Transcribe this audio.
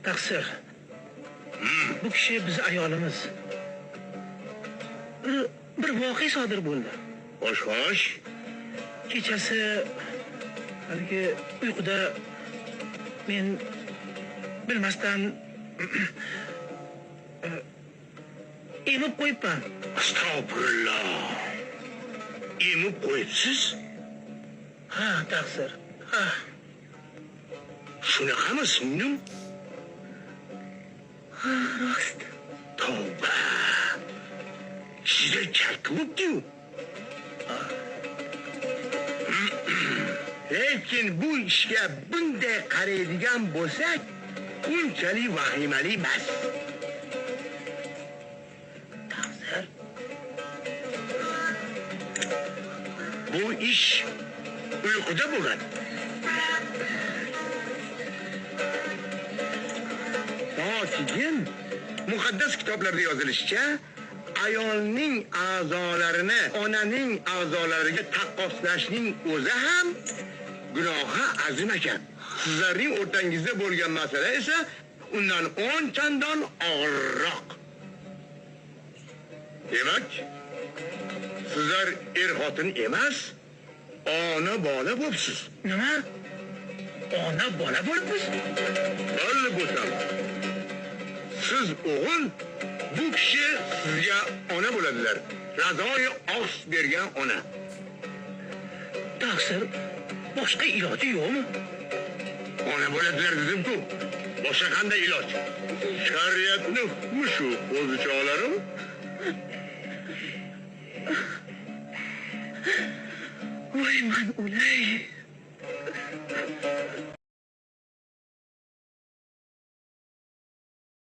Taqsir. Bu kishi biz ayolimiz. Bir voqea sodir bo'ldi. Xo'sh. Kechasi haligi uyquda men bilmasdan emib qo'yibman. Astagfirullah. Emib qo'yibsiz? Ha, taqsir. Ha. Shunaqami singlim? Ha, rost. Tavba. Sizga kaltmukku. Lekin bu ishga bunday qaraydigan bo'lsak, unchalik vahimali emas. Taqsir. Bu ish uyquda bo'lgan. Keyin muqaddas kitoblarda yozilishicha, ayolning a'zolarini onaning a'zolariga taqqoslashning o'zi ham gunohi azim ekan. Sizlarning o'rtangizda bo'lgan masala esa undan 10 chandon og'irroq. Demak, sizlar xotin emas, ona bola bo'libsiz. Nima? Ona bola bo'libmiz? Bo'ldi bo'lsam. Siz o'g'il, bu kishi sizga ona bo'ladilar. Razoi osh bergan ona. Taqsir, boshqa iloji yo'qmi? Ona bo'ladilar dedim-ku. Boshqa qanday iloj? Shariatning hukmi shu, o'zichalarim. Voy, men o'lay.